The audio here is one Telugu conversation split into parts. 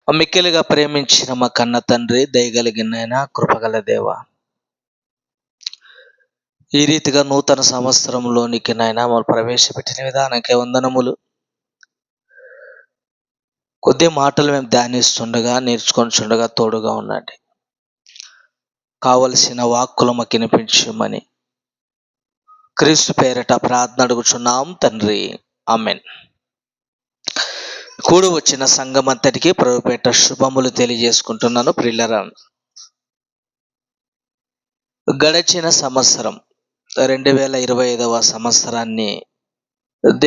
మిక్కిలిగా ప్రేమించిన మా కన్న తండ్రి, దయగలిగిన నాయన, కృపగల దేవ, ఈ రీతిగా నూతన సంవత్సరంలోనికి నాయన మమ్మల్ని ప్రవేశపెట్టిన విధానానికి వందనములు. కొద్ది మాటలు మేము ధ్యానిస్తుండగా, నేర్చుకొనిచుండగా తోడుగా ఉండండి. కావలసిన వాక్కులు మాకు వినిపించమని క్రీస్తు పేరట ప్రార్థన అడుగుచున్నాం తండ్రి, ఆమెన్. కూడి వచ్చిన సంఘం అంతటికి ప్రభుపేట శుభములు తెలియజేసుకుంటున్నాను. ప్రియులారా, గడిచిన సంవత్సరం 2025వ సంవత్సరాన్ని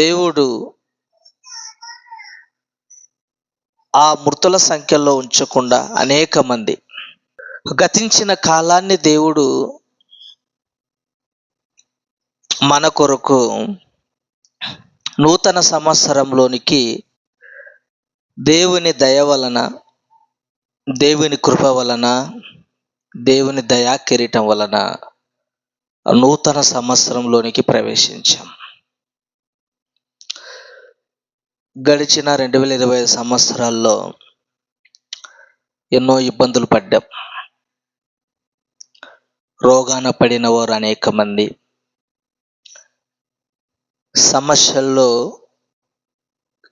దేవుడు ఆ మృతుల సంఖ్యలో ఉంచకుండా అనేక మంది గతించిన కాలాన్ని దేవుడు మన కొరకు నూతన సంవత్సరంలోనికి దేవుని దయ వలన, దేవుని కృప వలన, దేవుని దయా కిరీటం వలన నూతన సంవత్సరంలోనికి ప్రవేశించాం. గడిచిన 2025 సంవత్సరాల్లో ఎన్నో ఇబ్బందులు పడ్డాం. రోగాన పడిన వారు అనేక మంది, సమస్యల్లో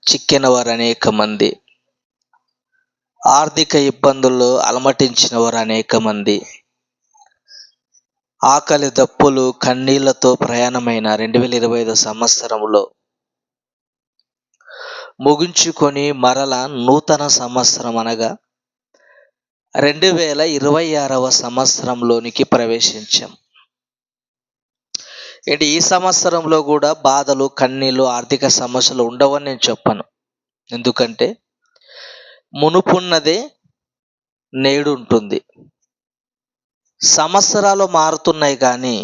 చిక్కిన వారు అనేక మంది, ఆర్థిక ఇబ్బందుల్లో అలమటించిన వారు అనేక మంది, ఆకలి దప్పులు కన్నీళ్లతో ప్రయాణమైన 2025 సంవత్సరంలో ముగించుకొని మరలా నూతన సంవత్సరం అనగా 2026వ సంవత్సరంలోనికి ప్రవేశించాం. ఈ సంవత్సరంలో కూడా బాధలు, కన్నీళ్ళు, ఆర్థిక సమస్యలు ఉండవని నేను చెప్పను. ఎందుకంటే మునుపున్నదే నేడు ఉంటుంది. సంవత్సరాలు మారుతున్నాయి కానీ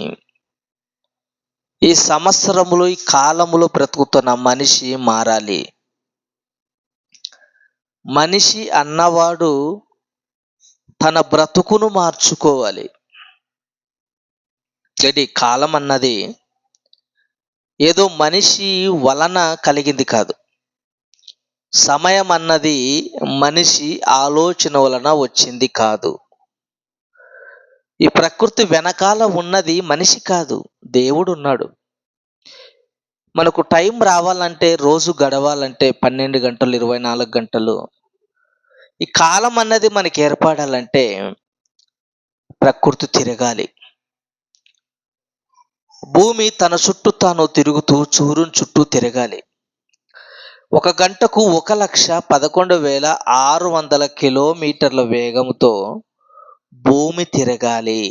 ఈ సంవత్సరములు, ఈ కాలములో బ్రతుకుతున్న మనిషి మారాలి. మనిషి అన్నవాడు తన బ్రతుకును మార్చుకోవాలి. కాలం అన్నది ఏదో మనిషి వలన కలిగింది కాదు. సమయం అన్నది మనిషి ఆలోచన వలన వచ్చింది కాదు. ఈ ప్రకృతి వెనకాల ఉన్నది మనిషి కాదు, దేవుడు ఉన్నాడు. మనకు టైం రావాలంటే, రోజు గడవాలంటే 12 గంటలు, 24 గంటలు. ఈ కాలం అన్నది మనకి ఏర్పడాలంటే ప్రకృతి తిరగాలి. భూమి తన చుట్టూ తాను తిరుగుతూ సూర్యుని చుట్టూ తిరగాలి. 1 గంటకు 1,11,600 కిలోమీటర్ల వేగంతో భూమి తిరగాలి.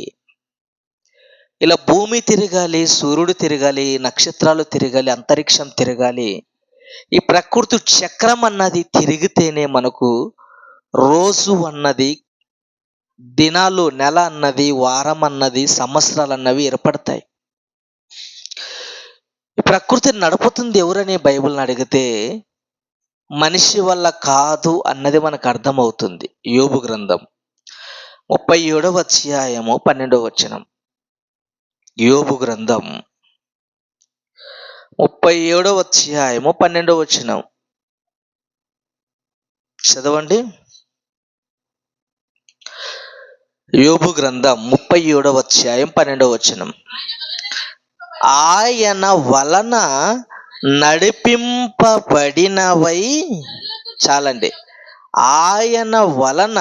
ఇలా భూమి తిరగాలి, సూర్యుడు తిరగాలి, నక్షత్రాలు తిరగాలి, అంతరిక్షం తిరగాలి. ఈ ప్రకృతి చక్రం అన్నది తిరిగితేనే మనకు రోజు అన్నది, దినాలు, నెల అన్నది, వారం అన్నది, సంవత్సరాలు అన్నవి ఏర్పడతాయి. ఈ ప్రకృతిని నడుపుతుంది ఎవరని బైబిల్ని అడిగితే మనిషి వల్ల కాదు అన్నది మనకు అర్థమవుతుంది. యోబు గ్రంథం 37వ అధ్యాయము 12వ వచనం. యోబు గ్రంథం 37వ అధ్యాయము 12వ వచనం చదవండి. యోబు గ్రంథం 37వ అధ్యాయం 12వ వచనం. ఆయన వలన నడిపింపబడినవై, చాలండి, ఆయన వలన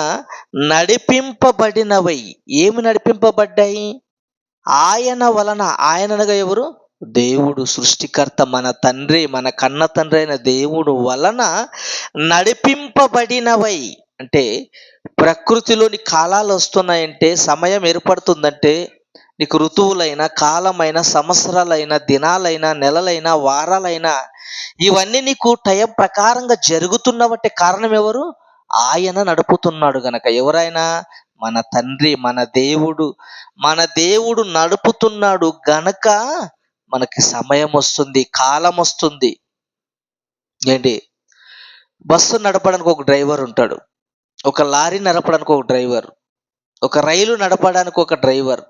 నడిపింపబడినవై. ఏమి నడిపింపబడ్డాయి? ఆయన వలన. ఆయన అనగా ఎవరు? దేవుడు, సృష్టికర్త, మన తండ్రి, మన కన్న తండ్రి అయిన దేవుడు వలన నడిపింపబడినవై. అంటే ప్రకృతిలోని కాలాలు వస్తున్నాయంటే, సమయం ఏర్పడుతుందంటే, నీకు ఋతువులైనా, కాలమైన, సంవత్సరాలైనా, దినాలైనా, నెలలైనా, వారాలైనా, ఇవన్నీ నీకు టైం ప్రకారంగా జరుగుతున్నవంటే కారణం ఎవరు? ఆయన నడుపుతున్నాడు గనక. ఎవరైనా? మన తండ్రి, మన దేవుడు. మన దేవుడు నడుపుతున్నాడు గనక మనకి సమయం వస్తుంది, కాలం వస్తుంది. బస్సు నడపడానికి ఒక డ్రైవర్ ఉంటాడు, ఒక లారీ నడపడానికి ఒక డ్రైవర్, ఒక రైలు నడపడానికి ఒక డ్రైవర్,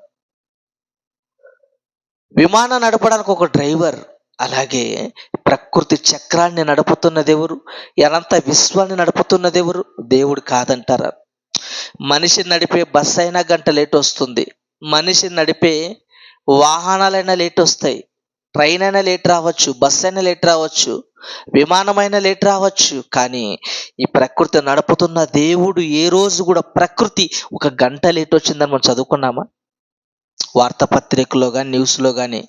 విమానం నడపడానికి ఒక డ్రైవర్, అలాగే ప్రకృతి చక్రాన్ని నడుపుతున్నదెవరు? అనంత విశ్వాన్ని నడుపుతున్నదెవరు? దేవుడు కాదంటారా? మనిషిని నడిపే బస్సు అయినా గంట లేట్ వస్తుంది. మనిషిని నడిపే వాహనాలైనా లేట్ వస్తాయి. ట్రైన్ అయినా లేట్ రావచ్చు, బస్సు అయినా లేట్ రావచ్చు, విమానమైనా లేట్ రావచ్చు. కానీ ఈ ప్రకృతి నడుపుతున్న దేవుడు ఏ రోజు కూడా ప్రకృతి ఒక గంట లేట్ వచ్చిందని మనం చదువుకున్నామా? వార్తాపత్రికలో కానీ, న్యూస్లో కానీ,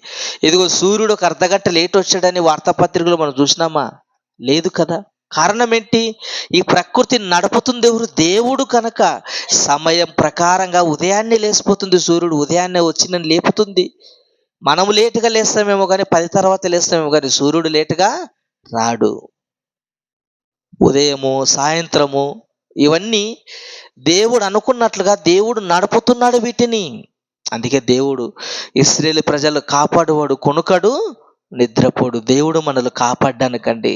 ఇదిగో సూర్యుడు ఒక అర్ధగంట లేట్ వచ్చాడని వార్తాపత్రికలో మనం చూసినామా? లేదు కదా. కారణం ఏంటి? ఈ ప్రకృతిని నడుపుతుంది ఎవరు? దేవుడు కనుక. సమయం ప్రకారంగా ఉదయాన్నే లేసిపోతుంది సూర్యుడు, ఉదయాన్నే వచ్చి నన్ను లేపుతుంది. మనము లేటుగా లేస్తామేమో కానీ 10 తర్వాత లేస్తామేమో కానీ సూర్యుడు లేటుగా రాడు. ఉదయము, సాయంత్రము ఇవన్నీ దేవుడు అనుకున్నట్లుగా దేవుడు నడుపుతున్నాడు వీటిని. అందుకే దేవుడు ఇశ్రాయేలు ప్రజలు కాపాడువాడు, కొనుకడు, నిద్రపోడు. దేవుడు మనల్ని కాపాడ్డానికండి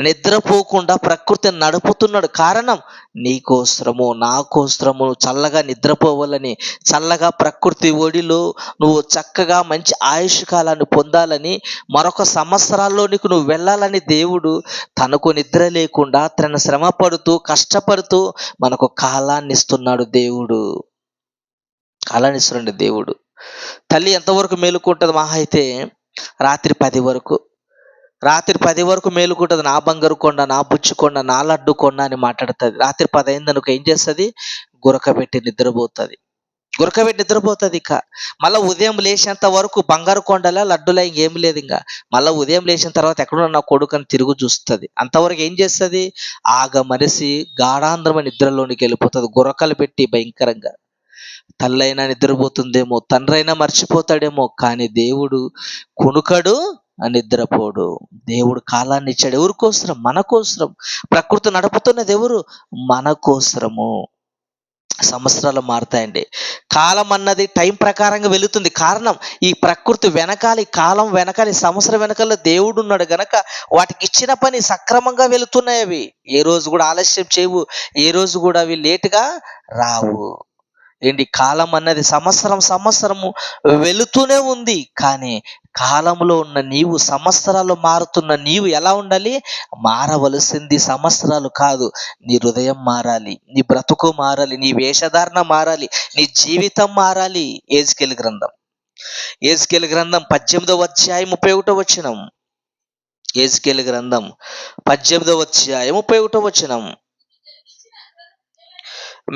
నిద్రపోకుండా ప్రకృతిని నడుపుతున్నాడు. కారణం నీకోసరము, నాకోసరము చల్లగా నిద్రపోవాలని, చల్లగా ప్రకృతి ఒడిలో నువ్వు చక్కగా మంచి ఆయుష్ కాలాన్ని పొందాలని, మరొక సంవత్సరాల్లో నీకు నువ్వు వెళ్ళాలని దేవుడు తనకు నిద్ర లేకుండా తన శ్రమ పడుతూ కష్టపడుతూ మనకు కాలాన్ని ఇస్తున్నాడు. కాలాన్ని ఇస్తున్నాడు దేవుడు. తల్లి ఎంతవరకు మేలుకుంటుంది? మహా అయితే రాత్రి 10 వరకు. రాత్రి 10 వరకు మేలుకుంటుంది. నా బంగారు కొండ, నా బుచ్చి కొండ, నా లడ్డు కొండ అని మాట్లాడుతుంది. రాత్రి 10 అయిందనుకో ఏం చేస్తుంది? గురకబెట్టి నిద్రపోతుంది. ఇక మళ్ళీ ఉదయం లేచేంత వరకు బంగారు కొండలా లడ్డులా ఇంకేం లేదు. ఇంకా మళ్ళీ ఉదయం లేచిన తర్వాత ఎక్కడున్నా నా కొడుకు అని తిరుగు చూస్తుంది. అంతవరకు ఏం చేస్తుంది? ఆగమరిసి గాఢాంధ్రమైన నిద్రలోనికి వెళ్ళిపోతుంది, గురకలు పెట్టి భయంకరంగా. తల్లైనా నిద్రపోతుందేమో, తండ్రైనా మర్చిపోతాడేమో, కానీ దేవుడు కునుకడు, నిద్రపోడు. దేవుడు కాలాన్ని ఇచ్చాడు ఎవరికోసరం? మన కోసరం. ప్రకృతి నడుపుతున్నది ఎవరు? మన కోసరము. సంవత్సరాలు మారుతాయండి. కాలం అన్నది టైం ప్రకారంగా వెళుతుంది. కారణం ఈ ప్రకృతి వెనకాల, ఈ కాలం వెనకాల, ఈ సంవత్సరం వెనకాల దేవుడు ఉన్నాడు గనక వాటికి ఇచ్చిన పని సక్రమంగా వెళుతున్నాయి. అవి ఏ రోజు కూడా ఆలస్యం చేయవు, ఏ రోజు కూడా అవి లేటుగా రావు. ఏంటి? కాలం అన్నది సంవత్సరము వెళుతూనే ఉంది. కానీ కాలంలో ఉన్న నీవు, సంవత్సరాలు మారుతున్న నీవు ఎలా ఉండాలి? మారవలసింది సంవత్సరాలు కాదు, నీ హృదయం మారాలి, నీ బ్రతుకు మారాలి, నీ వేషధారణ మారాలి, నీ జీవితం మారాలి. యెహెజ్కేలు గ్రంథం 18వ అధ్యాయం 31వ వచనం. యెహెజ్కేలు గ్రంథం 18వ అధ్యాయం 31వ వచనం.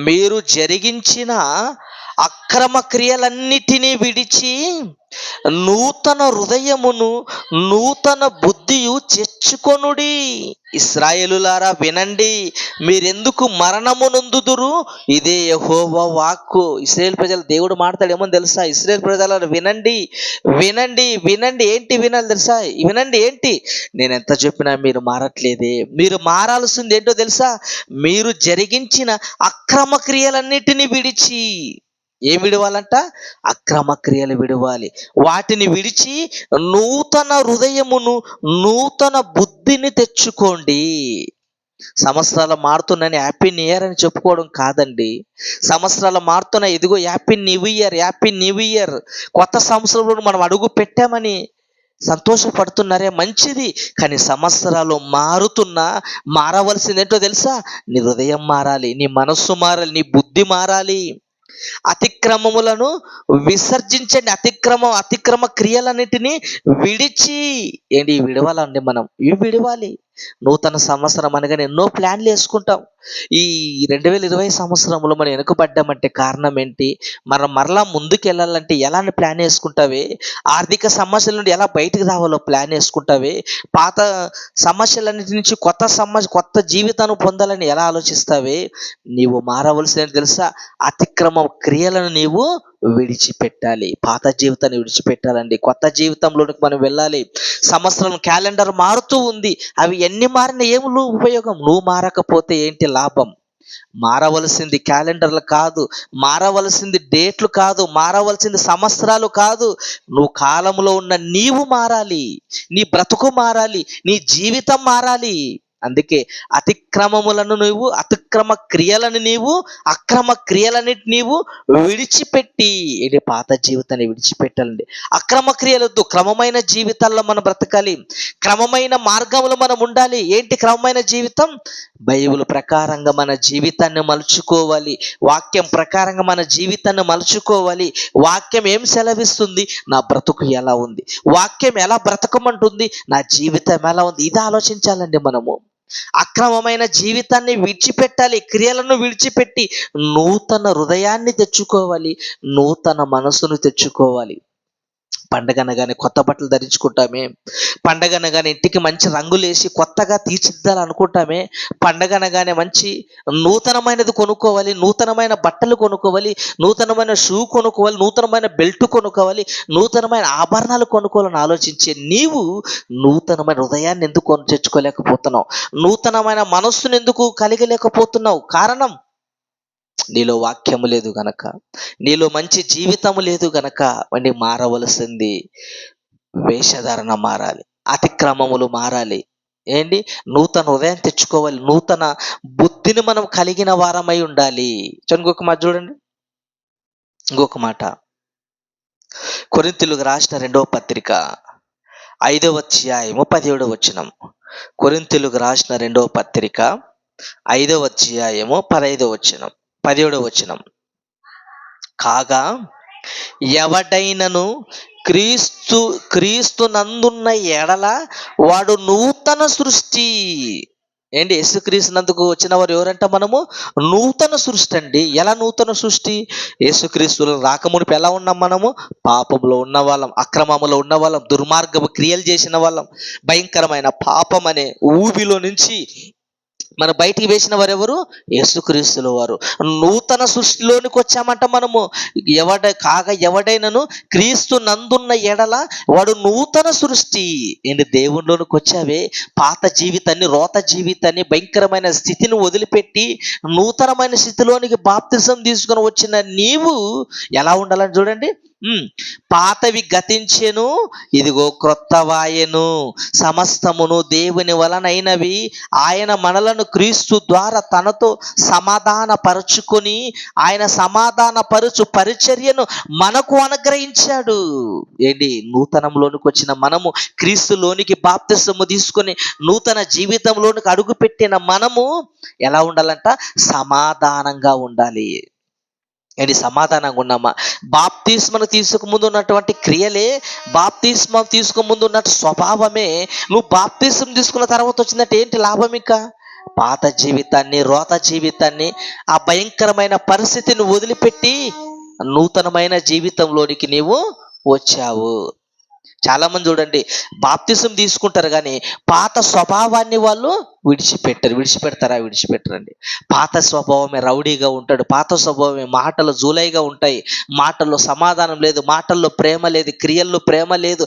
మీరు జరిగించిన అక్రమ క్రియలన్నిటినీ విడిచి నూతన హృదయమును, నూతన బుద్ధియు తెచ్చుకొనుడి. ఇశ్రాయేలులారా వినండి, మీరెందుకు మరణము నొందుదురు? ఇదే యెహోవా వాక్కు. ఇశ్రాయేలు ప్రజలు దేవుడు మాట్లాడు ఏమని తెలుసా? ఇశ్రాయేలు ప్రజలారా వినండి, వినండి, వినండి. ఏంటి వినాలి తెలుసా? వినండి ఏంటి? నేను ఎంత చెప్పినా మీరు మారట్లేదే. మీరు మారాల్సింది ఏంటో తెలుసా? మీరు జరిగించిన అక్రమ క్రియలన్నిటినీ విడిచి. ఏం విడవాలంట? అక్రమ క్రియలు విడవాలి. వాటిని విడిచి నూతన హృదయమును, నూతన బుద్ధిని తెచ్చుకోండి. సంవత్సరాలు మారుతున్నాయని హ్యాపీ న్యూ ఇయర్ అని చెప్పుకోవడం కాదండి. సంవత్సరాలు మారుతున్నాయి, ఇదిగో happy new year, happy new year, కొత్త సంవత్సరంలో మనం అడుగు పెట్టామని సంతోషపడుతున్నారే, మంచిది. కానీ సంవత్సరాలు మారవలసింది ఏంటో తెలుసా? నీ హృదయం మారాలి, నీ మనస్సు మారాలి, నీ బుద్ధి మారాలి. అతిక్రమములను విసర్జించండి. అతిక్రమ క్రియలన్నిటినీ విడిచి. ఏంటి విడవాలండి? మనం ఇవి విడవాలి. నూతన సంవత్సరం అనగానే ఎన్నో ప్లాన్లు వేసుకుంటాం. ఈ 2020 సంవత్సరంలో మనం వెనుకబడ్డామంటే కారణం ఏంటి? మనం మరలా ముందుకు వెళ్ళాలంటే ఎలాంటి ప్లాన్ వేసుకుంటావే? ఆర్థిక సమస్యల నుండి ఎలా బయటకు రావాలో ప్లాన్ వేసుకుంటావే? పాత సమస్యలన్నిటి నుంచి కొత్త జీవితాన్ని పొందాలని ఎలా ఆలోచిస్తావే? నీవు మారవలసినది తెలుసా? అతిక్రమ క్రియలను నీవు విడిచిపెట్టాలి. పాత జీవితాన్ని విడిచిపెట్టాలండి, కొత్త జీవితంలోనికి మనం వెళ్ళాలి. సంవత్సరం క్యాలెండర్ మారుతూ ఉంది. అవి ఎన్ని మారిన ఏం ఉపయోగం? నువ్వు మారకపోతే ఏంటి లాభం? మారవలసింది క్యాలెండర్లు కాదు, మారవలసింది డేట్లు కాదు, మారవలసింది సంవత్సరాలు కాదు. నువ్వు కాలంలో ఉన్న నీవు మారాలి, నీ బ్రతుకు మారాలి, నీ జీవితం మారాలి. అందుకే అతిక్రమ క్రియలను నీవు అక్రమ క్రియలన్నిటి నీవు విడిచిపెట్టి, ఇది పాత జీవితాన్ని విడిచిపెట్టాలండి. అక్రమ క్రియలొద్దు, క్రమమైన జీవితాల్లో మనం బ్రతకాలి, క్రమమైన మార్గంలో మనం ఉండాలి. ఏంటి క్రమమైన జీవితం? బైబిల్ ప్రకారంగా మన జీవితాన్ని మలుచుకోవాలి, వాక్యం ప్రకారంగా మన జీవితాన్ని మలుచుకోవాలి. వాక్యం ఏం సెలవిస్తుంది, నా బ్రతుకు ఎలా ఉంది, వాక్యం ఎలా బ్రతకమంటుంది, నా జీవితం ఎలా ఉంది, ఇది ఆలోచించాలండి మనము. అక్రమమైన జీవితాన్ని విడిచిపెట్టాలి, క్రియలను విడిచిపెట్టి నూతన హృదయాన్ని తెచ్చుకోవాలి, నూతన మనసును తెచ్చుకోవాలి. పండగనగానే కొత్త బట్టలు ధరించుకుంటామే, పండగనగానే ఇంటికి మంచి రంగులు వేసి కొత్తగా తీర్చిదిద్దాలనుకుంటామే, పండగనగానే మంచి నూతనమైనది కొనుక్కోవాలి, నూతనమైన బట్టలు కొనుక్కోవాలి, నూతనమైన షూ కొనుక్కోవాలి, నూతనమైన బెల్ట్ కొనుక్కోవాలి, నూతనమైన ఆభరణాలు కొనుక్కోవాలని ఆలోచించే నీవు నూతనమైన హృదయాన్ని ఎందుకు కొని తెచ్చుకోలేకపోతున్నావు? నూతనమైన మనస్సును ఎందుకు కలిగలేకపోతున్నావు? కారణం, నీలో వాక్యము లేదు గనక, నీలో మంచి జీవితము లేదు గనక. వండి మారవలసింది వేషధారణ మారాలి, అతిక్రమములు మారాలి. ఏంటి? నూతన హృదయం తెచ్చుకోవాలి, నూతన బుద్ధిని మనం కలిగిన వారమై ఉండాలి. ఇంకొక మాట చూడండి, ఇంకొక మాట. కొరింథీయులకు రాసిన 2వ పత్రిక 5వ అధ్యాయము 17వ వచనం. కొరింథీయులకు రాసిన 2వ పత్రిక 5వ అధ్యాయము 15వ వచనం, 17వ వచనం. కాగా ఎవడైనను క్రీస్తు నందున్న ఎడల వాడు నూతన సృష్టి. ఏంటి? యేసుక్రీస్తునందుకు వచ్చిన వారు ఎవరంట? మనము నూతన సృష్టి అండి. ఎలా నూతన సృష్టి? యేసుక్రీస్తులు రాకమునిపు ఎలా ఉన్నాం మనము? పాపంలో ఉన్న వాళ్ళం, అక్రమములో ఉన్న వాళ్ళం, దుర్మార్గము క్రియలు చేసిన వాళ్ళం, భయంకరమైన పాపం అనే ఊబిలో నుంచి మన బయటికి వేసిన వారు ఎవరు? యేసుక్రీస్తుల వారు. నూతన సృష్టిలోనికి వచ్చామంట మనము. ఎవడైనను క్రీస్తు నందున్న ఎడల వాడు నూతన సృష్టి. ఏంటి? దేవునిలోనికి వచ్చావే, పాత జీవితాన్ని, రోత జీవితాన్ని, భయంకరమైన స్థితిని వదిలిపెట్టి నూతనమైన స్థితిలోనికి బాప్తిసం తీసుకొని వచ్చిన నీవు ఎలా ఉండాలని చూడండి. పాతవి గతించెను, ఇదిగో క్రొత్తవాయెను, సమస్తమును దేవుని వలనైనవి, ఆయన మనలను క్రీస్తు ద్వారా తనతో సమాధాన పరుచుకొని ఆయన సమాధాన పరుచు పరిచర్యను మనకు అనుగ్రహించాడు. ఏంటి? నూతనంలోనికి వచ్చిన మనము, క్రీస్తులోనికి బాప్తిసము తీసుకొని నూతన జీవితంలోనికి అడుగుపెట్టిన మనము ఎలా ఉండాలంట? సమాధానంగా ఉండాలి. ఏంటి? సమాధానంగా ఉన్నామా? బాప్తిస్మను తీసుకుముందు ఉన్నటువంటి క్రియలే, బాప్తిస్మం తీసుకుముందు ఉన్న స్వభావమే నువ్వు బాప్తిస్మం తీసుకున్న తర్వాత వచ్చినట్టు ఏంటి లాభం? ఇక పాత జీవితాన్ని, రోత జీవితాన్ని, ఆ భయంకరమైన పరిస్థితిని వదిలిపెట్టి నూతనమైన జీవితంలోనికి నీవు వచ్చావు. చాలా మంది చూడండి, బాప్తిసం తీసుకుంటారు కానీ పాత స్వభావాన్ని వాళ్ళు విడిచిపెట్టరండి. పాత స్వభావమే రౌడీగా ఉంటాడు, పాత స్వభావమే మాటలు జూలైగా ఉంటాయి, మాటల్లో సమాధానం లేదు, మాటల్లో ప్రేమ లేదు, క్రియల్లో ప్రేమ లేదు,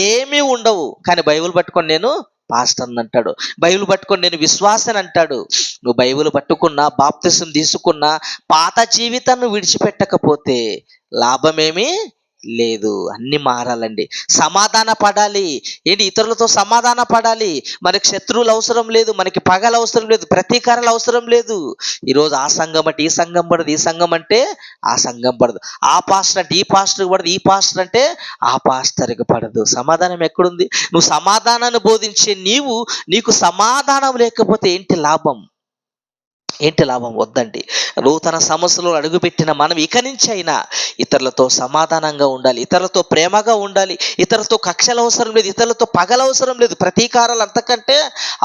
ఏమీ ఉండవు. కానీ బైబిల్ పట్టుకొని నేను పాస్టర్ అంటాడు, బైబిల్ పట్టుకొని నేను విశ్వాసని అంటాడు. నువ్వు బైబిల్ పట్టుకున్నా, బాప్తిసం తీసుకున్నా, పాత జీవితాన్ని విడిచిపెట్టకపోతే లాభమేమీ లేదు. అన్ని మారాలండి, సమాధాన పడాలి. ఏంటి? ఇతరులతో సమాధాన పడాలి. మనకి శత్రువులు అవసరం లేదు, మనకి పగలు అవసరం లేదు, ప్రతీకారాలు అవసరం లేదు. ఈరోజు ఆ సంఘం అంటే ఈ సంఘం పడదు, ఈ సంఘం అంటే ఆ సంఘం పడదు, ఆ పాస్టర్ అంటే ఈ పాస్టర్కి పడదు, ఈ పాస్టర్ అంటే ఆ పాస్టర్కి పడదు. సమాధానం ఎక్కడుంది? నువ్వు సమాధానాన్ని బోధించే నీకు సమాధానం లేకపోతే ఏంటి లాభం? వద్దండి. నూతన సమస్యలో అడుగుపెట్టిన మనం ఇక నుంచి అయినా ఇతరులతో సమాధానంగా ఉండాలి, ఇతరులతో ప్రేమగా ఉండాలి, ఇతరులతో కక్షలు అవసరం లేదు, ఇతరులతో పగలు అవసరం లేదు, ప్రతీకారాలు అంతకంటే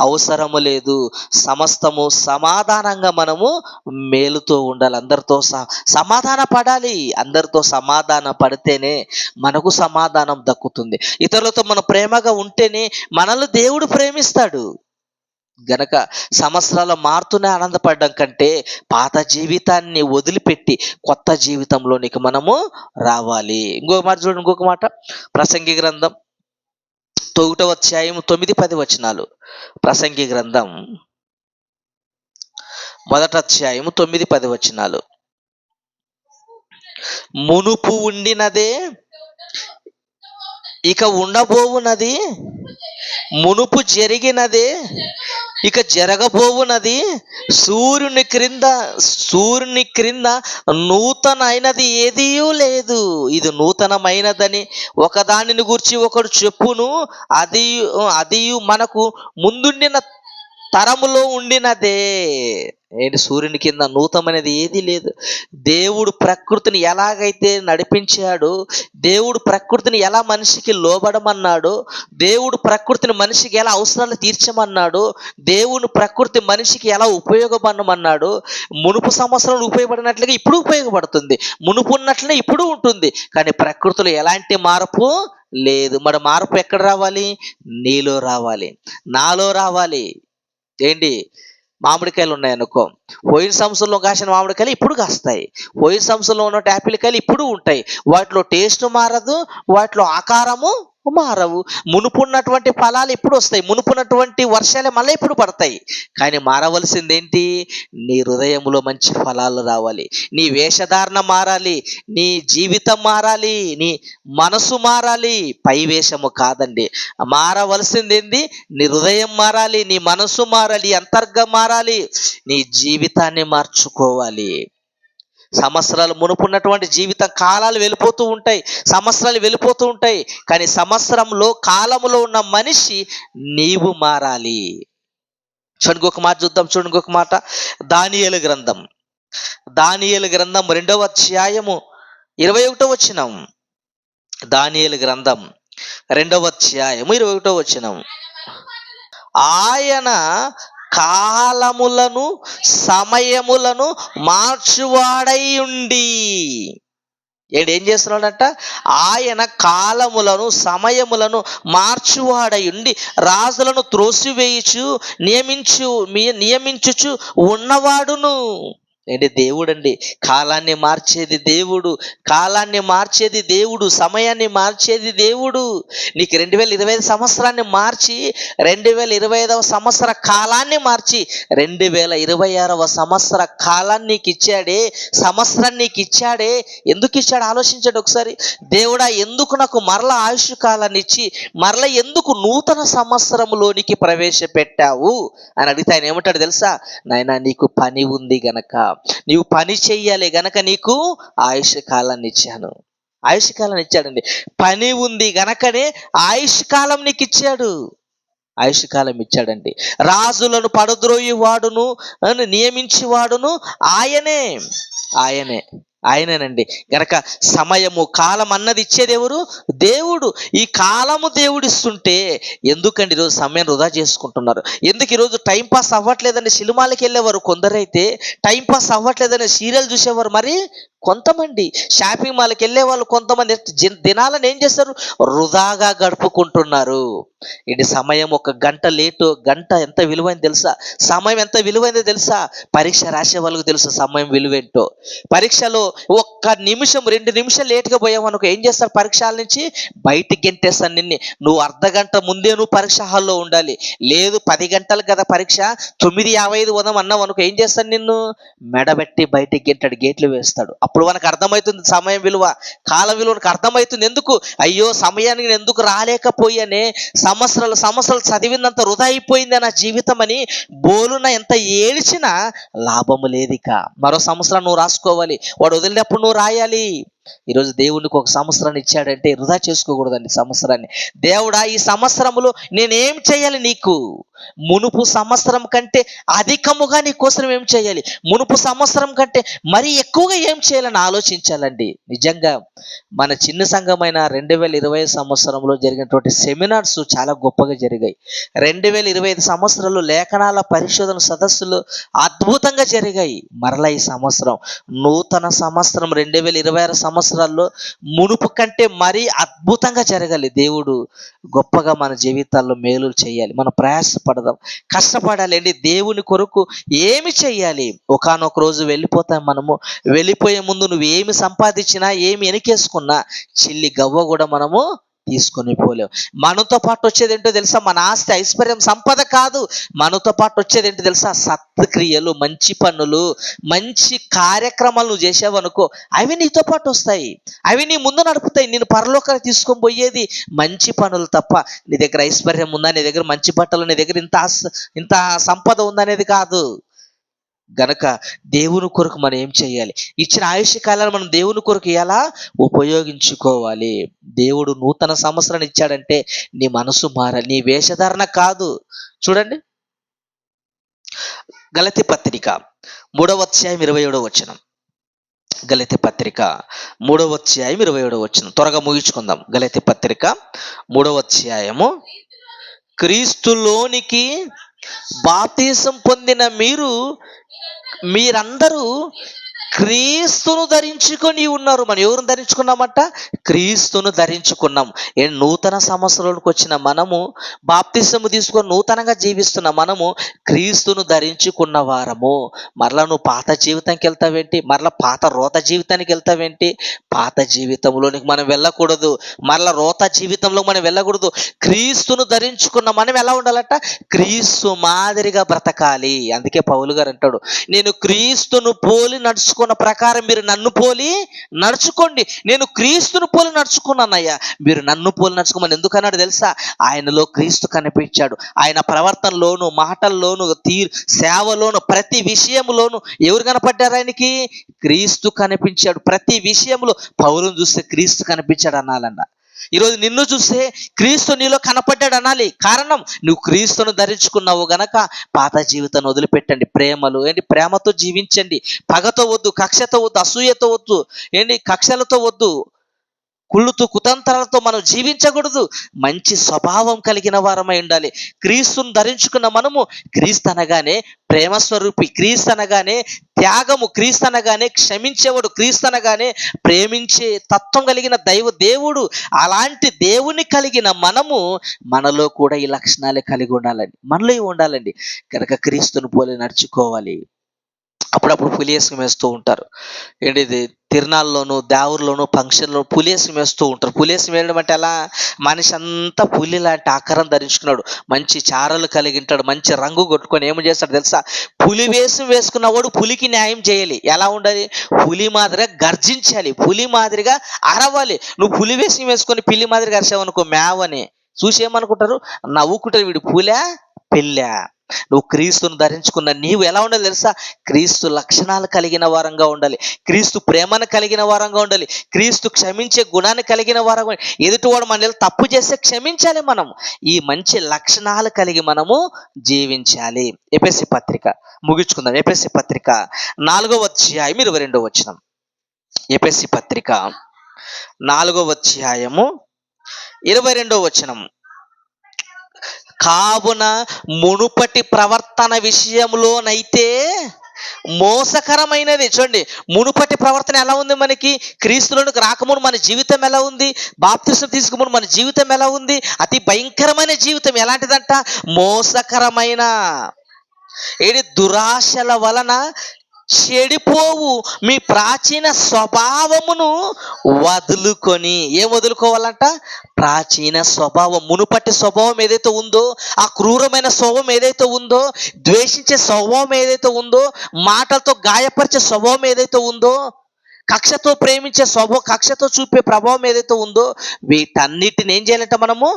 అవసరము లేదు. సమస్తము సమాధానంగా మనము మేలుతో ఉండాలి, అందరితో సమాధాన పడాలి. అందరితో సమాధాన పడితేనే మనకు సమాధానం దక్కుతుంది. ఇతరులతో మనం ప్రేమగా ఉంటేనే మనల్ని దేవుడు ప్రేమిస్తాడు. గనక సంవత్సరాలు మారుతూనే ఆనందపడడం కంటే పాత జీవితాన్ని వదిలిపెట్టి కొత్త జీవితంలోనికి మనము రావాలి. ఇంకొక మాట చూడండి, ఇంకొక మాట. ప్రసంగి గ్రంథం 1వ అధ్యాయం 9-10 వచనాలు. ప్రసంగి గ్రంథం 1వ అధ్యాయం 9-10 వచనాలు. మునుపు ఉండినదే ఇక ఉండబోవునది, మునుపు జరిగినదే ఇక జరగబోవునది సూర్యుని క్రింద నూతన అయినది ఏదియూ లేదు. ఇది నూతనమైనదని ఒకదానిని గూర్చి ఒకడు చెప్పును, అది అది మనకు ముందుండిన తరములో ఉండినదే. ఏంటి, సూర్యుని కింద నూతనమైనది ఏది లేదు. దేవుడు ప్రకృతిని ఎలాగైతే నడిపించాడో, దేవుడు ప్రకృతిని ఎలా మనిషికి లోబడమన్నాడో, దేవుడు ప్రకృతిని మనిషికి ఎలా అవసరాలు తీర్చమన్నాడో, దేవుని ప్రకృతి మనిషికి ఎలా ఉపయోగపడమన్నాడో, మునుపు సంవత్సరంలో ఉపయోగపడినట్లుగా ఇప్పుడు ఉపయోగపడుతుంది, మునుపు ఉన్నట్లనే ఇప్పుడు ఉంటుంది. కానీ ప్రకృతిలో ఎలాంటి మార్పు లేదు. మరి మార్పు ఎక్కడ రావాలి? నీలో రావాలి, నాలో రావాలి. ఏంటి, మామిడికాయలు ఉన్నాయనుకో, పోయిన సంవత్సరంలో కాసిన మామిడికాయలు ఇప్పుడు కాస్తాయి, పోయిన సంవత్సరంలో ఉన్న యాపిల్ కాయలు ఇప్పుడు ఉంటాయి. వాటిలో టేస్ట్ మారదు, వాటిలో ఆకారము మారవు. మునుపున్నటువంటి ఫలాలు ఇప్పుడు వస్తాయి, మునుపున్నటువంటి వర్షాలే మళ్ళీ ఇప్పుడు పడతాయి. కానీ మారవలసింది ఏంటి? నీ హృదయంలో మంచి ఫలాలు రావాలి, నీ వేషధారణ మారాలి, నీ జీవితం మారాలి, నీ మనసు మారాలి. పై వేషము కాదండి, మారవలసింది ఏంటి? నీ హృదయం మారాలి, నీ మనసు మారాలి, అంతర్గం మారాలి, నీ జీవితాన్ని మార్చుకోవాలి. సంవత్సరాలు మునుపున్నటువంటి జీవిత కాలాలు వెళ్ళిపోతూ ఉంటాయి, సంవత్సరాలు వెళ్ళిపోతూ ఉంటాయి. కానీ సంవత్సరంలో కాలములో ఉన్న మనిషి నీవు మారాలి. చూడండి ఒక మాట చూద్దాం, చూడండి ఒక మాట. దానియేలు గ్రంథం 2వ అధ్యాయము 21వ వచనం. దానియేలు గ్రంథం 2వ అధ్యాయము 21వ వచనం. ఆయన కాలములను సమయములను మార్చువాడై ఉండి. ఏం చేస్తున్నాడంట? ఆయన కాలములను సమయములను మార్చువాడై ఉండి రాజులను త్రోసివేయుచు నియమించుచు ఉన్నవాడును. దేవుడండి, కాలాన్ని మార్చేది దేవుడు, కాలాన్ని మార్చేది దేవుడు, సమయాన్ని మార్చేది దేవుడు. నీకు 2025 సంవత్సరాన్ని మార్చి 2025వ సంవత్సర కాలాన్ని మార్చి 2026వ సంవత్సర కాలాన్ని నీకు ఇచ్చాడే, సంవత్సరాన్ని నీకు ఇచ్చాడే. ఎందుకు ఇచ్చాడు ఆలోచించాడు ఒకసారి. దేవుడా, ఎందుకు నాకు మరల ఆయుష్ కాలాన్ని ఇచ్చి మరల ఎందుకు నూతన సంవత్సరంలోనికి ప్రవేశపెట్టావు అని అడిగితే ఆయన ఏమంటాడు తెలుసా? నాయనా, నీకు పని ఉంది గనక, నీవు పని చెయ్యాలి గనక నీకు ఆయుష్ కాలాన్ని ఇచ్చాను. ఆయుష్ కాలాన్ని ఇచ్చాడండి. పని ఉంది గనకనే ఆయుష్ కాలం నీకు ఇచ్చాడు, ఆయుష్ కాలం ఇచ్చాడండి. రాజులను పడద్రోయి వాడును నియమించి వాడును ఆయనేనండి. గనక సమయము కాలం అన్నది ఇచ్చేది ఎవరు? దేవుడు. ఈ కాలము దేవుడు ఇస్తుంటే ఎందుకండి ఈరోజు సమయం వృధా చేసుకుంటున్నారు? ఎందుకు ఈరోజు టైం పాస్ అవ్వట్లేదని సినిమాలకి వెళ్ళేవారు కొందరైతే, టైం పాస్ అవ్వట్లేదని సీరియల్ చూసేవారు మరి కొంతమంది, షాపింగ్ మాల్కి వెళ్ళే వాళ్ళు కొంతమంది దినాలను ఏం చేస్తారు? వృధాగా గడుపుకుంటున్నారు. ఇది సమయం ఒక గంట లేటు, గంట ఎంత విలువైంది తెలుసా? సమయం ఎంత విలువైందో తెలుసా? పరీక్ష రాసే వాళ్ళకు తెలుసు సమయం విలువేంటో. పరీక్షలో 1 నిమిషం 2 నిమిషాలు లేట్గా పోయావనుకో ఏం చేస్తారు? పరీక్షల నుంచి బయటికి గెంటేస్తాను నిన్ను. నువ్వు అర్ధగంట ముందే నువ్వు పరీక్ష హాల్లో ఉండాలి. లేదు 10 గంటలు కదా పరీక్ష, 9:55 ఉదయం అన్నావు అనుకో ఏం చేస్తాను? నిన్ను మెడబెట్టి బయటికి గెంటాడు, గేట్లు వేస్తాడు. అప్పుడు మనకు అర్థమవుతుంది సమయం విలువ, కాలం విలువ అర్థమవుతుంది. ఎందుకు? అయ్యో, సమయానికి నేను ఎందుకు రాలేకపోయానే, సంవత్సరాలు చదివినంత వృధా అయిపోయింది నా జీవితం అని బోలున ఎంత ఏడ్చినా లాభము లేదు. ఇక మరో సంవత్సరం నువ్వు రాసుకోవాలి, వాడు వదిలినప్పుడు నువ్వు రాయాలి. ఈరోజు దేవునికి ఒక సంవత్సరాన్ని ఇచ్చాడంటే వృధా చేసుకోకూడదండి సంవత్సరాన్ని. దేవుడా, ఈ సంవత్సరములో నేనేం చేయాలి? నీకు మునుపు సంవత్సరం కంటే అధికముగా నీ కోసం ఏం చేయాలి, మునుపు సంవత్సరం కంటే మరీ ఎక్కువగా ఏం చేయాలని ఆలోచించాలండి. నిజంగా మన చిన్న సంఘమైన 2020 సంవత్సరంలో జరిగినటువంటి సెమినార్స్ చాలా గొప్పగా జరిగాయి. 2025 సంవత్సరంలో లేఖనాల పరిశోధన సదస్సులు అద్భుతంగా జరిగాయి. మరలా ఈ సంవత్సరం నూతన సంవత్సరం 2026 సంవత్సరాల్లో మునుపు కంటే మరీ అద్భుతంగా జరగాలి. దేవుడు గొప్పగా మన జీవితాల్లో మేలులు చేయాలి. మనం ప్రయాసపడదాం, కష్టపడాలి అండి. దేవుని కొరకు ఏమి చెయ్యాలి? ఒకానొక రోజు వెళ్ళిపోతాం మనము. వెళ్ళిపోయే ముందు నువ్వు ఏమి సంపాదించినా, ఏమి వెనకేసుకున్నా చిల్లి గవ్వ కూడా మనము తీసుకొని పోలేవు. మనతో పాటు వచ్చేది ఏంటో తెలుసా? మన ఆస్తి, ఐశ్వర్యం, సంపద కాదు. మనతో పాటు వచ్చేది ఏంటో తెలుసా? సత్క్రియలు, మంచి పనులు, మంచి కార్యక్రమాలు నువ్వు చేసావనుకో, అవి నీతో పాటు వస్తాయి. అవి నీ ముందు నడుపుతాయి. నేను పరలోకానికి తీసుకొని పోయేది మంచి పనులు తప్ప, నీ దగ్గర ఐశ్వర్యం ఉందా, నీ దగ్గర మంచి బట్టలు, నీ దగ్గర ఇంత సంపద ఉందనేది కాదు. గనక దేవుని కొరకు మనం ఏం చేయాలి? ఇచ్చిన ఆయుష్య కాలాన్ని మనం దేవుని కొరకు ఎలా ఉపయోగించుకోవాలి? దేవుడు నూతన సంవత్సరాన్ని ఇచ్చాడంటే నీ మనసు మారాలి, నీ వేషధారణ కాదు. చూడండి, గలతీ పత్రిక 3వ అధ్యాయం 27వ వచనం. గలతీ పత్రిక 3వ అధ్యాయం 27వ వచనం. త్వరగా ముగించుకుందాం. గలతీ పత్రిక 3వ అధ్యాయము. క్రీస్తులోనికి బాప్తిసం పొందిన మీరందరూ క్రీస్తును ధరించుకొని ఉన్నారు. మనం ఎవరిని ధరించుకున్నామట? క్రీస్తును ధరించుకున్నాం. నూతన సంవత్సరంలోకి వచ్చిన మనము, బాప్తిసము తీసుకొని నూతనంగా జీవిస్తున్న మనము క్రీస్తును ధరించుకున్న వారము. మరలా నువ్వు పాత జీవితానికి వెళ్తావేంటి? మరలా పాత రోత జీవితానికి వెళ్తావేంటి? పాత జీవితంలోనికి మనం వెళ్ళకూడదు. మరలా రోత జీవితంలో మనం వెళ్ళకూడదు. క్రీస్తును ధరించుకున్న మనం ఎలా ఉండాలట? క్రీస్తు మాదిరిగా బ్రతకాలి. అందుకే పౌలు గారు అంటాడు, నేను క్రీస్తును పోలి నడుచుకున్న ప్రకారం మీరు నన్ను పోలి నడుచుకోండి. నేను క్రీస్తును పోలి నడుచుకున్నానయ్యా, మీరు నన్ను పోలి నడుచుకోమని. ఎందుకన్నాడు తెలుసా? ఆయనలో క్రీస్తు కనిపించాడు. ఆయన ప్రవర్తనలోను, మాటల్లోను, సేవలోను, ప్రతి విషయంలోను ఎవరు కనపడ్డారు? ఆయనకి క్రీస్తు కనిపించాడు. ప్రతి విషయంలో పౌలును చూస్తే క్రీస్తు కనిపించాడు అనాలన్న. ఈరోజు నిన్ను చూస్తే క్రీస్తు నీలో కనపడ్డాడు అనాలి. కారణం, నువ్వు క్రీస్తును ధరించుకున్నావు గనక. పాత జీవితాన్ని వదిలిపెట్టండి. ప్రేమతో జీవించండి. పగతో వద్దు, కక్షతో వద్దు, అసూయతో వద్దు, కక్షలతో వద్దు, కుళ్ళుతూ కుతంత్రాలతో మనం జీవించకూడదు. మంచి స్వభావం కలిగిన వారమై ఉండాలి. క్రీస్తును ధరించుకున్న మనము, క్రీస్తు అనగానే ప్రేమ స్వరూపి, క్రీస్తు అనగానే త్యాగము, క్రీస్తు అనగానే క్షమించేవాడు, క్రీస్తు అనగానే ప్రేమించే తత్వం కలిగిన దేవుడు. అలాంటి దేవుని కలిగిన మనము మనలో కూడా ఈ లక్షణాలే కలిగి ఉండాలండి. మనలో ఇవి ఉండాలండి. కనుక క్రీస్తును పోలి నడుచుకోవాలి. అప్పుడప్పుడు పులివేషం వేస్తూ ఉంటారు. తిరునాళ్ళలోను, దేవుర్లోను, ఫంక్షన్లో పులివేషం వేస్తూ ఉంటారు. పులివేషం వేయడం అంటే ఎలా? మనిషి అంతా పులి లాంటి ఆకారం ధరించుకున్నాడు, మంచి చారలు కలిగి ఉంటాడు, మంచి రంగు కొట్టుకొని ఏమి చేస్తాడు తెలుసా? పులివేషం వేసుకున్నవాడు పులికి న్యాయం చేయాలి. ఎలా ఉండాలి? పులి మాదిరిగా గర్జించాలి, పులి మాదిరిగా అరవాలి. నువ్వు పులివేషం వేసుకొని పిల్లి మాదిరిగా అరిచావనుకో, మేవని చూసి ఏమనుకుంటారు? నవ్వుకుంటారు, వీడు పులా పిల్లా. నువ్వు క్రీస్తును ధరించుకున్న నీవు ఎలా ఉండాలి తెలుసా? క్రీస్తు లక్షణాలు కలిగిన వారంగా ఉండాలి. క్రీస్తు ప్రేమను కలిగిన వారంగా ఉండాలి. క్రీస్తు క్షమించే గుణాన్ని కలిగిన వారంగా, ఎదుటివాడు మన తప్పు చేస్తే క్షమించాలి. మనం ఈ మంచి లక్షణాలు కలిగి మనము జీవించాలి. ఎఫెసీ పత్రిక ముగించుకుందాం. ఎఫెసీ పత్రిక 4వ అధ్యాయం 22వ వచనం. ఎఫెసీ పత్రిక 4వ అధ్యాయము 22వ వచనం. కావున మునుపటి ప్రవర్తన విషయంలోనైతే మోసకరమైనది. చూడండి, మునుపటి ప్రవర్తన ఎలా ఉంది? మనకి క్రీస్తులోనికి రాకముందు మన జీవితం ఎలా ఉంది? బాప్తిసం తీసుకుముందు మన జీవితం ఎలా ఉంది? అతి భయంకరమైన జీవితం. ఎలాంటిదంట? మోసకరమైన దురాశల వలన చెడిపోవు మీ ప్రాచీన స్వభావమును వదులుకొని. ఏం వదులుకోవాలంట? ప్రాచీన స్వభావం. మునుపటి స్వభావం ఏదైతే ఉందో, ఆ క్రూరమైన స్వభావం ఏదైతే ఉందో, ద్వేషించే స్వభావం ఏదైతే ఉందో, మాటలతో గాయపరిచే స్వభావం ఏదైతే ఉందో, కక్షతో ప్రేమించే స్వభావం, కక్షతో చూపే ప్రభావం ఏదైతే ఉందో, వీటన్నిటిని ఏం చేయాలంటే మనము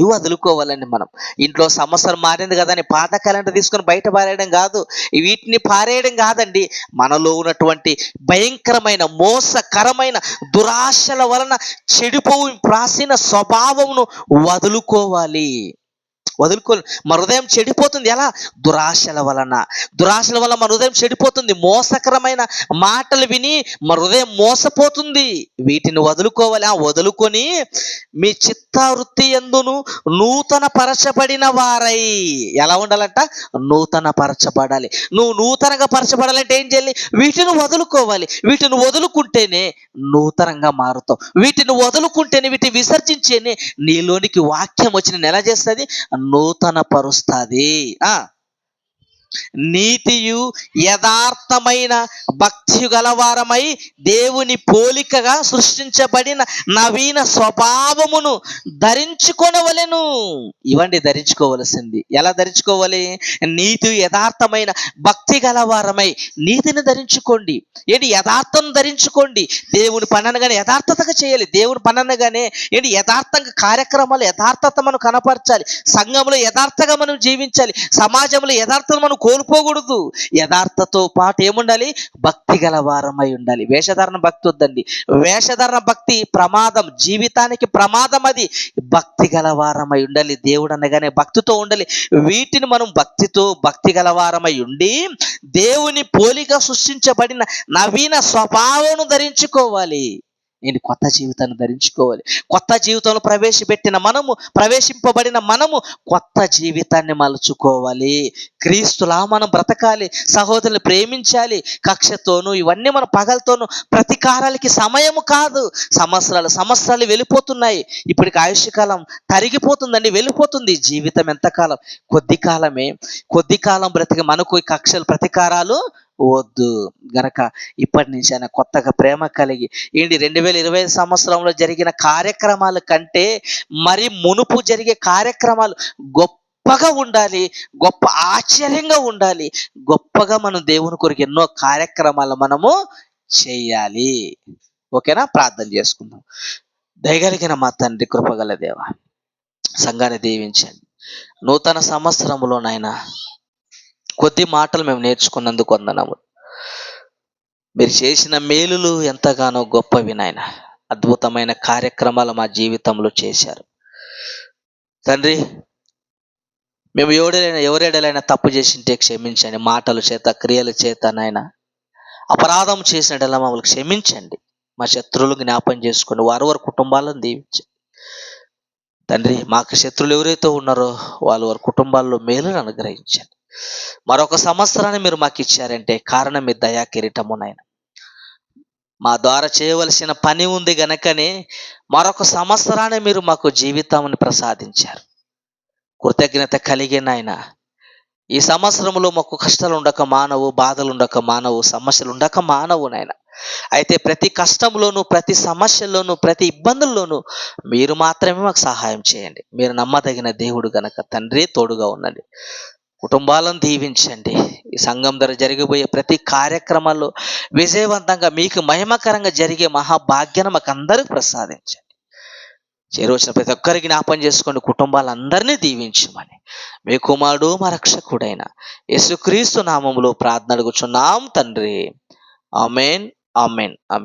వదులుకోవాలండి. మనం ఇంట్లో సంవత్సరం మారింది కదా అని పాత క్యాలెండర్ తీసుకొని బయట పారేయడం కాదు, వీటిని పారేయడం కాదండి. మనలో ఉన్నటువంటి భయంకరమైన మోసకరమైన దురాశల వలన చెడిపోవు ప్రాచీన స్వభావమును వదులుకోవాలి. మన హృదయం చెడిపోతుంది. ఎలా? దురాశల వలన మన హృదయం చెడిపోతుంది. మోసకరమైన మాటలు విని మన హృదయం మోసపోతుంది. వీటిని వదులుకోవాలి. వదులుకొని మీ చిత్తవృత్తి యందును నూతన పరచబడిన వారై. ఎలా ఉండాలంట? నూతన పరచబడాలి. నువ్వు నూతనంగా పరచబడాలంటే ఏం చేయాలి? వీటిని వదులుకోవాలి. వీటిని వదులుకుంటేనే నూతనంగా మారుతావు. వీటిని వదులుకుంటేనే, వీటిని విసర్జించేనే నీలోనికి వాక్యం వచ్చి నేను ఎలా చేస్తుంది? నూతన పరుస్తుంది. నీతియు యథార్థమైన భక్తి గలవారమై దేవుని పోలికగా సృష్టించబడిన నవీన స్వభావమును ధరించుకొనవలెను. ఇవండి ధరించుకోవలసింది. ఎలా ధరించుకోవాలి? నీతి యథార్థమైన భక్తి గలవారమై. నీతిని ధరించుకోండి. ఏంటి? యథార్థం ధరించుకోండి. దేవుని పని అనగానే యథార్థతగా చేయాలి. దేవుని పని అనగానే ఏంటి? యథార్థంగా కార్యక్రమాలు యథార్థత మనం కనపరచాలి. సంఘంలో యథార్థంగా మనం జీవించాలి. సమాజంలో యథార్థత మనం కోల్పోకూడదు. యథార్థతో పాటు ఏముండాలి? భక్తి గలవారమై ఉండాలి. వేషధారణ భక్తి వద్దండి. వేషధారణ భక్తి ప్రమాదం, జీవితానికి ప్రమాదం. అది భక్తి గలవారమై ఉండాలి. దేవుడు అనగానే భక్తితో ఉండాలి. వీటిని మనం భక్తి గలవారమై ఉండి దేవుని పోలిక సృష్టించబడిన నవీన స్వభావం ధరించుకోవాలి. నేను కొత్త జీవితాన్ని ధరించుకోవాలి. కొత్త జీవితంలో ప్రవేశింపబడిన మనము కొత్త జీవితాన్ని మలుచుకోవాలి. క్రీస్తులా మనం బ్రతకాలి. సహోదరులు ప్రేమించాలి. ఇవన్నీ మన పగలతోనూ ప్రతీకారాలకి సమయము కాదు. సంవత్సరాలు వెళ్ళిపోతున్నాయి. ఇప్పటికి ఆయుష్కాలం తరిగిపోతుందండి, వెళ్ళిపోతుంది. జీవితం ఎంతకాలం? కొద్ది కాలం బ్రతికి మనకు ఈ కక్షలు ప్రతీకారాలు వద్దు గనక ఇప్పటి నుంచి ఆయన కొత్తగా ప్రేమ కలిగి 2020 సంవత్సరంలో జరిగిన కార్యక్రమాల కంటే మరి మునుపు జరిగే కార్యక్రమాలు గొప్పగా ఉండాలి, గొప్ప ఆశ్చర్యంగా ఉండాలి. గొప్పగా మనం దేవుని కొరకు ఎన్నో కార్యక్రమాలు మనము చేయాలి. ఓకేనా? ప్రార్థన చేసుకుందాం. దయగలిగిన మా తండ్రి, కృపగల దేవ, సంఘాన్ని దీవించండి. నూతన సంవత్సరంలో నాయన కొద్ది మాటలు మేము నేర్చుకున్నందుకు వందనములు. మీరు చేసిన మేలులు ఎంతగానో గొప్పవి నాయన. అద్భుతమైన కార్యక్రమాలు మా జీవితంలో చేశారు తండ్రి. మేము ఎవరేడలైనా తప్పు చేసింటే క్షమించండి. మాటల చేత, క్రియల చేత నాయన అపరాధం చేసినట్లా మమ్మల్ని క్షమించండి. మా శత్రువులు జ్ఞాపం చేసుకోండి. వారి కుటుంబాలను దీవించండి తండ్రి. మాకు శత్రువులు ఎవరైతే ఉన్నారో వారి కుటుంబాల్లో మేలును అనుగ్రహించండి. మరొక సంవత్సరాన్ని మీరు మాకు ఇచ్చారంటే కారణం మీ దయా కిరీటము నాయన. మా ద్వారా చేయవలసిన పని ఉంది గనకనే మరొక సంవత్సరాన్ని మీరు మాకు జీవితాన్ని ప్రసాదించారు. కృతజ్ఞత కలిగి నాయన, ఈ సంవత్సరంలో మాకు కష్టాలు ఉండక మానవు, బాధలు ఉండక మానవు, సమస్యలు ఉండక మానవు నాయన. అయితే ప్రతి కష్టంలోనూ, ప్రతి సమస్యల్లోనూ, ప్రతి ఇబ్బందుల్లోనూ మీరు మాత్రమే మాకు సహాయం చేయండి. మీరు నమ్మదగిన దేవుడు గనక తండ్రి తోడుగా ఉండండి. కుటుంబాలను దీవించండి. ఈ సంఘం ద్వారా జరిగిపోయే ప్రతి కార్యక్రమాల్లో విజయవంతంగా మీకు మహిమకరంగా జరిగే మహాభాగ్యాన్ని మాకు అందరికి ప్రసాదించండి. చేరవచ్చిన ప్రతి ఒక్కరికి జ్ఞాపం చేసుకోండి. కుటుంబాలందరినీ దీవించమని మీ కుమారుడు మా రక్షకుడైన యేసుక్రీస్తు నామములో ప్రార్థన అడుగుచున్నాం తండ్రి. ఆమేన్, ఆమేన్, ఆమేన్.